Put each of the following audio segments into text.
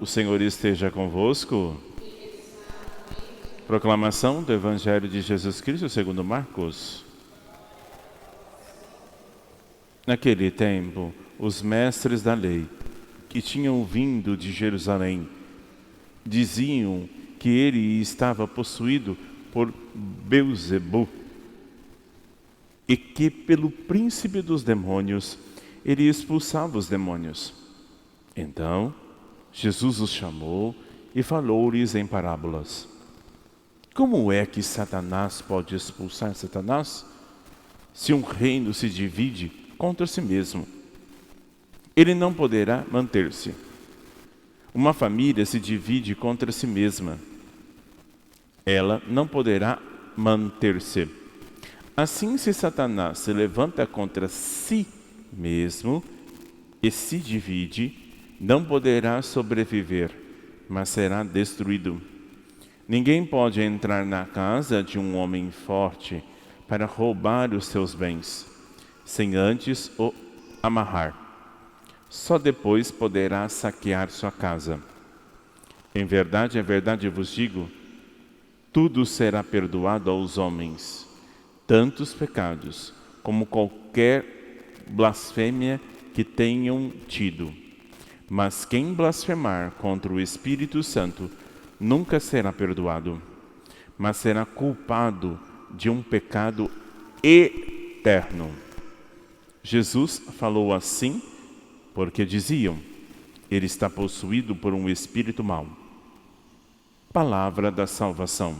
O Senhor esteja convosco. Proclamação do Evangelho de Jesus Cristo segundo Marcos. Naquele tempo, os mestres da lei, que tinham vindo de Jerusalém, diziam que ele estava possuído por Beelzebu e que pelo príncipe dos demônios ele expulsava os demônios. Então, Jesus os chamou e falou-lhes em parábolas. Como é que Satanás pode expulsar Satanás? Se um reino se divide contra si mesmo, ele não poderá manter-se. Uma família se divide contra si mesma, ela não poderá manter-se. Assim, se Satanás se levanta contra si mesmo e se divide, não poderá sobreviver, mas será destruído. Ninguém pode entrar na casa de um homem forte para roubar os seus bens, sem antes o amarrar. Só depois poderá saquear sua casa. Em verdade vos digo, tudo será perdoado aos homens, tanto os pecados como qualquer blasfêmia que tenham tido. Mas quem blasfemar contra o Espírito Santo nunca será perdoado, mas será culpado de um pecado eterno. Jesus falou assim porque diziam, ele está possuído por um espírito mau. Palavra da salvação.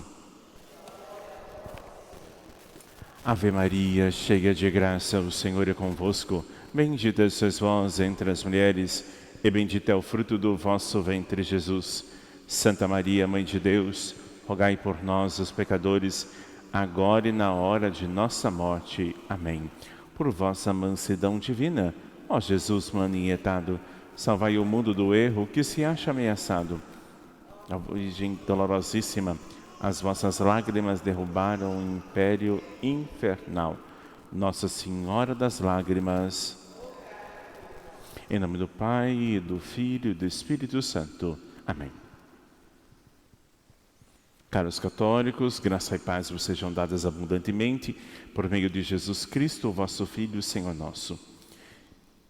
Ave Maria, cheia de graça, o Senhor é convosco. Bendita sois vós entre as mulheres, e bendito é o fruto do vosso ventre, Jesus. Santa Maria, Mãe de Deus, rogai por nós, os pecadores, agora e na hora de nossa morte. Amém. Por vossa mansidão divina, ó Jesus manietado, salvai o mundo do erro que se acha ameaçado. Ó Virgem dolorosíssima, as vossas lágrimas derrubaram o império infernal. Nossa Senhora das Lágrimas. Em nome do Pai, e do Filho e do Espírito Santo. Amém. Caros católicos, graça e paz vos sejam dadas abundantemente por meio de Jesus Cristo, o vosso Filho, Senhor nosso.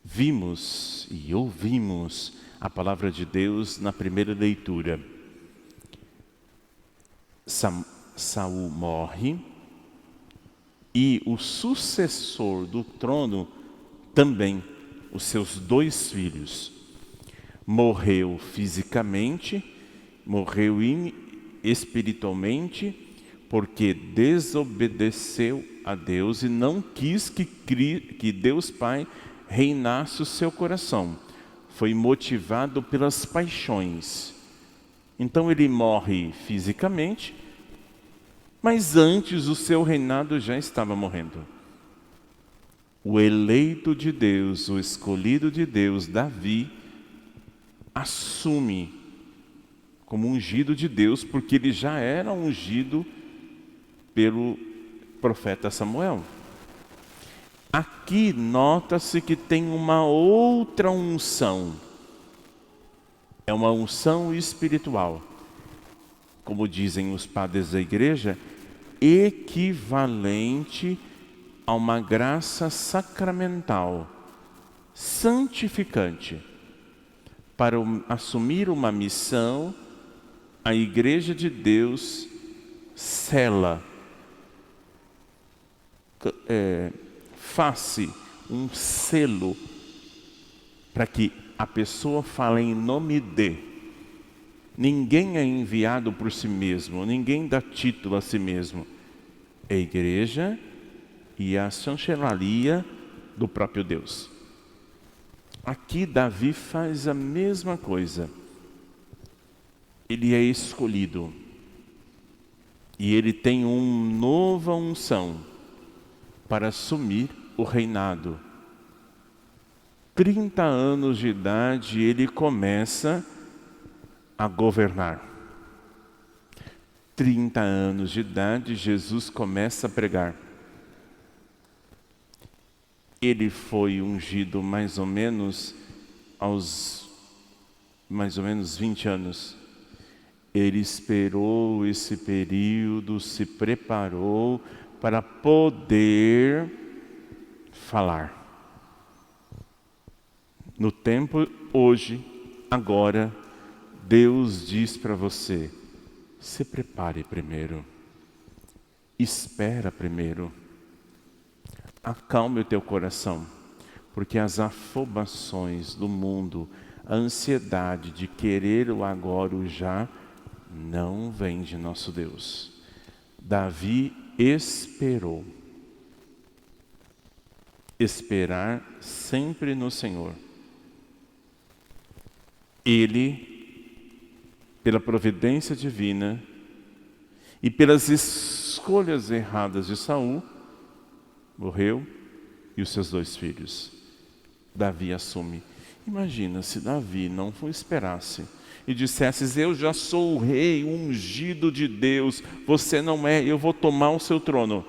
Vimos e ouvimos a palavra de Deus na primeira leitura. Saul morre e o sucessor do trono também, os seus 2 filhos. Morreu fisicamente, morreu espiritualmente, porque desobedeceu a Deus e não quis que Deus Pai reinasse o seu coração. Foi motivado pelas paixões. Então ele morre fisicamente, mas antes o seu reinado já estava morrendo. O eleito de Deus, o escolhido de Deus, Davi, assume como ungido de Deus, porque ele já era ungido pelo profeta Samuel. Aqui nota-se que tem uma outra unção. É uma unção espiritual. Como dizem os padres da igreja, equivalente a uma graça sacramental, santificante. Para assumir uma missão, a Igreja de Deus sela, faz um selo para que a pessoa fale em nome de. Ninguém é enviado por si mesmo, ninguém dá título a si mesmo. É a Igreja e a chancelaria do próprio Deus. Aqui Davi faz a mesma coisa. Ele é escolhido. E ele tem uma nova unção para assumir o reinado. 30 anos de idade ele começa a governar. 30 anos de idade Jesus começa a pregar. Ele foi ungido mais ou menos aos mais ou menos 20 anos. Ele esperou esse período, se preparou para poder falar. No tempo hoje, agora, Deus diz para você, se prepare primeiro, espera primeiro, acalme o teu coração, porque as afobações do mundo, a ansiedade de querer o agora, o já, não vem de nosso Deus. Davi esperou. Esperar sempre no Senhor. Ele, pela providência divina e pelas escolhas erradas de Saul, morreu e os seus 2 filhos. Davi assume. Imagina se Davi não esperasse e dissesse, eu já sou o rei ungido de Deus, você não é, eu vou tomar o seu trono.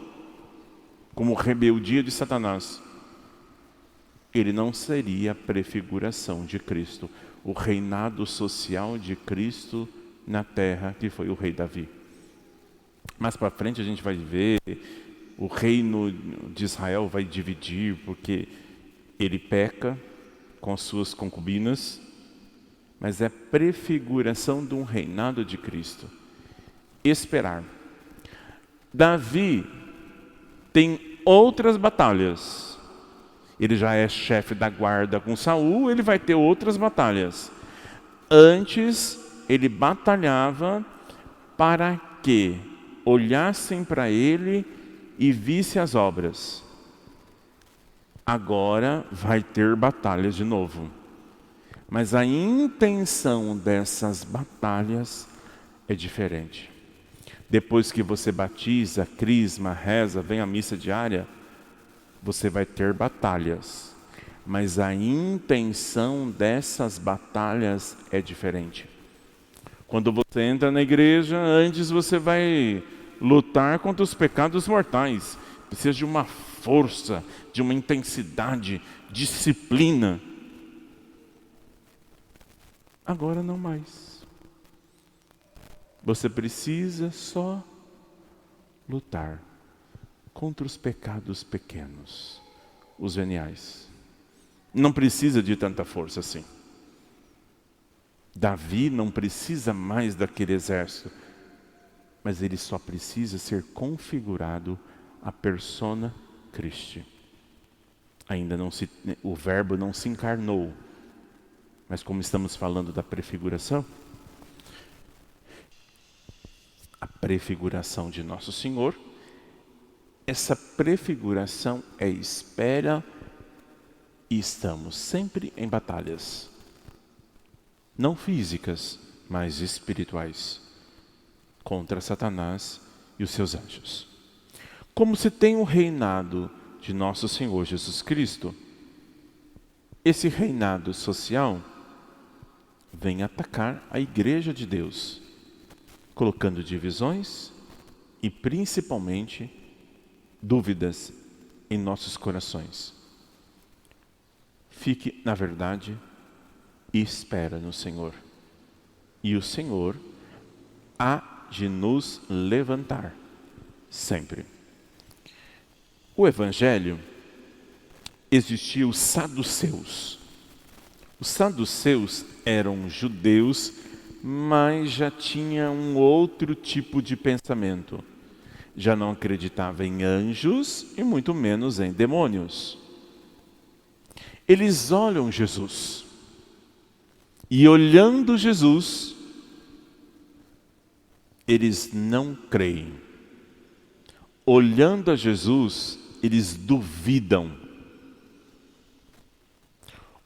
Como rebeldia de Satanás. Ele não seria a prefiguração de Cristo, o reinado social de Cristo na terra, que foi o rei Davi. Mais para frente a gente vai ver, o reino de Israel vai dividir, porque ele peca com as suas concubinas, mas é prefiguração de um reinado de Cristo. Esperar. Davi tem outras batalhas. Ele já é chefe da guarda com Saul, ele vai ter outras batalhas. Antes, ele batalhava para que olhassem para ele e vissem as obras. Agora vai ter batalhas de novo. Mas a intenção dessas batalhas é diferente. Depois que você batiza, crisma, reza, vem a missa diária, você vai ter batalhas. Mas a intenção dessas batalhas é diferente. Quando você entra na igreja, antes você vai lutar contra os pecados mortais. Precisa de uma força, de uma intensidade, disciplina. Agora não mais. Você precisa só lutar contra os pecados pequenos, os veniais. Não precisa de tanta força assim. Davi não precisa mais daquele exército, mas ele só precisa ser configurado a persona Christi. Ainda não o verbo não se encarnou, mas como estamos falando da prefiguração, a prefiguração de Nosso Senhor, essa prefiguração é espera e estamos sempre em batalhas. Não físicas, mas espirituais. Contra Satanás e os seus anjos. Como se tem o reinado de Nosso Senhor Jesus Cristo, esse reinado social vem atacar a igreja de Deus, colocando divisões e principalmente dúvidas em nossos corações. Fique na verdade e espera no Senhor. E o Senhor há de nos levantar sempre. O Evangelho, existia os saduceus. Os saduceus eram judeus, mas já tinha um outro tipo de pensamento. Já não acreditava em anjos e muito menos em demônios. Eles olham Jesus. E olhando Jesus, eles não creem. Olhando a Jesus, eles duvidam.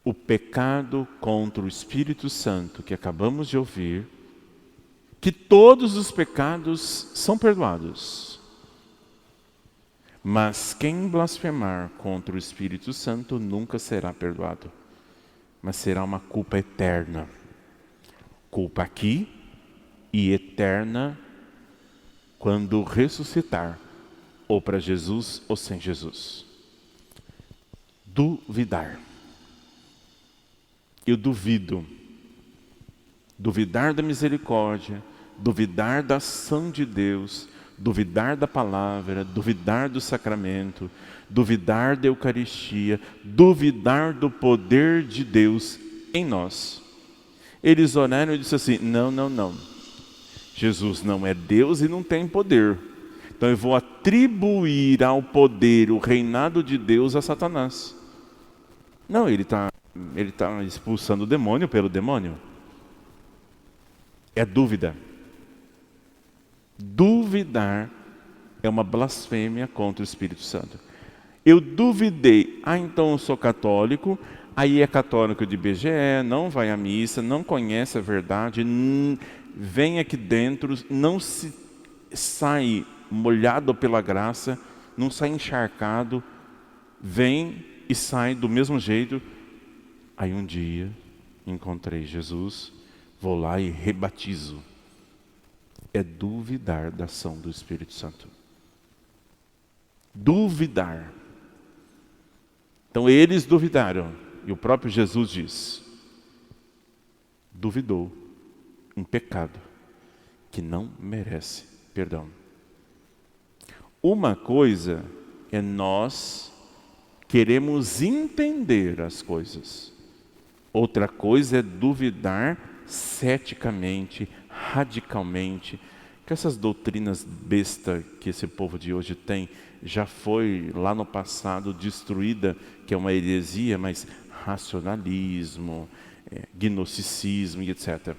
O pecado contra o Espírito Santo que acabamos de ouvir, que todos os pecados são perdoados. Mas quem blasfemar contra o Espírito Santo nunca será perdoado. Mas será uma culpa eterna. Culpa aqui e eterna quando ressuscitar, ou para Jesus ou sem Jesus. Duvidar. Eu duvido duvidar da misericórdia, duvidar da ação de Deus, duvidar da palavra, duvidar do sacramento, duvidar da Eucaristia, duvidar do poder de Deus em nós. Eles oraram e disseram assim: não, não, não. Jesus não é Deus e não tem poder. Então eu vou atribuir ao poder, o reinado de Deus a Satanás. Não, ele tá expulsando o demônio pelo demônio. É dúvida. Duvidar é uma blasfêmia contra o Espírito Santo. Eu duvidei, então eu sou católico, aí é católico de BGE, não vai à missa, não conhece a verdade, vem aqui dentro, não se sai molhado pela graça, não sai encharcado, vem e sai do mesmo jeito. Aí um dia encontrei Jesus, vou lá e rebatizo. É duvidar da ação do Espírito Santo. Duvidar. Então eles duvidaram. E o próprio Jesus diz: duvidou um pecado que não merece perdão. Uma coisa é nós queremos entender as coisas. Outra coisa é duvidar ceticamente, radicalmente, que essas doutrinas besta que esse povo de hoje tem, já foi lá no passado destruída, que é uma heresia, mas racionalismo, gnosticismo e etc.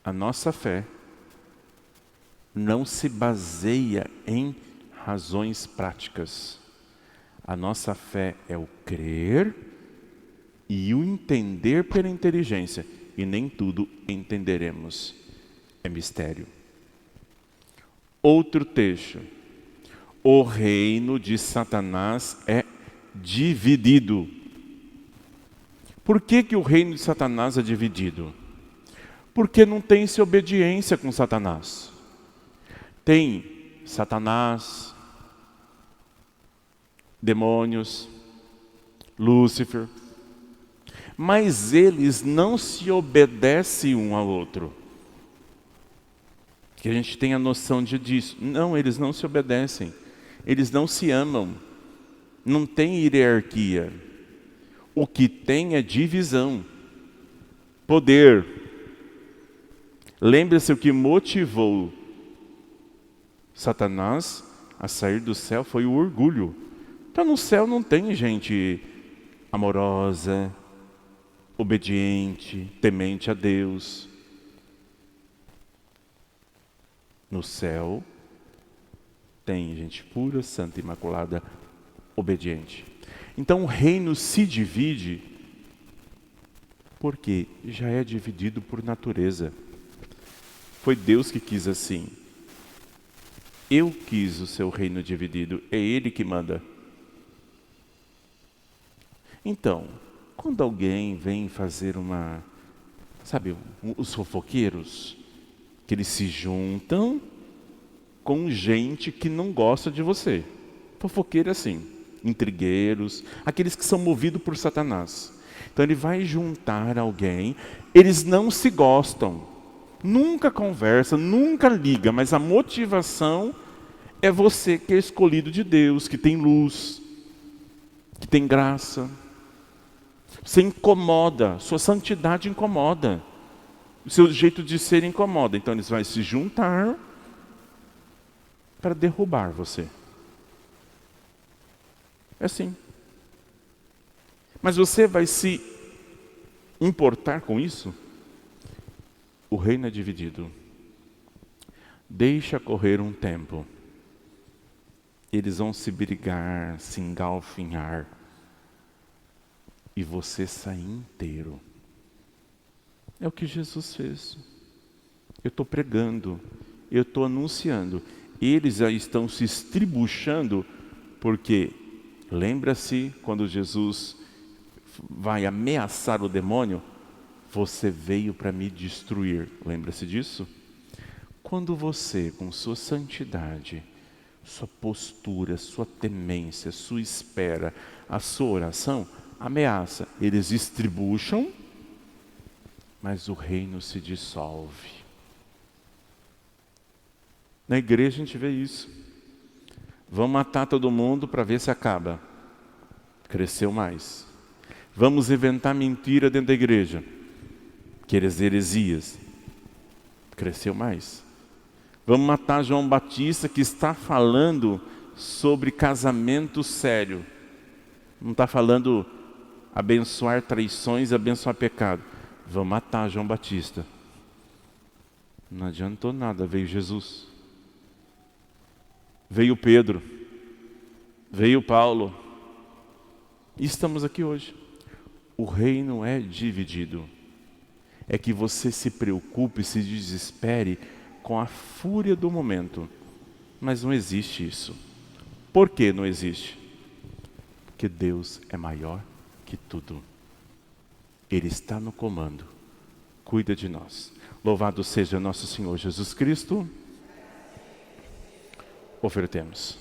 A nossa fé não se baseia em razões práticas. A nossa fé é o crer e o entender pela inteligência. E nem tudo entenderemos. É mistério. Outro texto. O reino de Satanás é dividido. Por que o reino de Satanás é dividido? Porque não tem-se obediência com Satanás. Tem Satanás, demônios, Lúcifer, mas eles não se obedecem um ao outro. Que a gente tenha noção disso. Não, eles não se obedecem. Eles não se amam. Não tem hierarquia. O que tem é divisão. Poder. Lembre-se, o que motivou Satanás a sair do céu foi o orgulho. Então no céu não tem gente amorosa, obediente, temente a Deus. No céu tem gente pura, santa, imaculada, obediente. Então o reino se divide porque já é dividido por natureza. Foi Deus que quis assim. Eu quis o seu reino dividido, é Ele que manda. Então, quando alguém vem fazer os fofoqueiros, que eles se juntam com gente que não gosta de você. Fofoqueiro é assim, intrigueiros, aqueles que são movidos por Satanás. Então ele vai juntar alguém, eles não se gostam, nunca conversam, nunca ligam, mas a motivação é você que é escolhido de Deus, que tem luz, que tem graça. Você incomoda, sua santidade incomoda. O seu jeito de ser incomoda. Então eles vão se juntar para derrubar você. É assim. Mas você vai se importar com isso? O reino é dividido. Deixa correr um tempo. Eles vão se brigar, se engalfinhar. E você sair inteiro. É o que Jesus fez. Eu estou pregando, eu estou anunciando. Eles já estão se estribuchando, porque lembra-se quando Jesus vai ameaçar o demônio? Você veio para me destruir. Lembra-se disso? Quando você, com sua santidade, sua postura, sua temência, sua espera, a sua oração, ameaça, eles estribucham mas o reino se dissolve. Na igreja a gente vê isso. Vamos matar todo mundo para ver se acaba. Cresceu mais. Vamos inventar mentira dentro da igreja. Aqueles heresias. Cresceu mais. Vamos matar João Batista, que está falando sobre casamento sério. Não está falando abençoar traições e abençoar pecado. Vamos matar João Batista. Não adiantou nada, veio Jesus. Veio Pedro. Veio Paulo. E estamos aqui hoje. O reino é dividido. É que você se preocupe, se desespere com a fúria do momento. Mas não existe isso. Por que não existe? Porque Deus é maior que tudo. Ele está no comando. Cuida de nós. Louvado seja nosso Senhor Jesus Cristo. Ofertemos.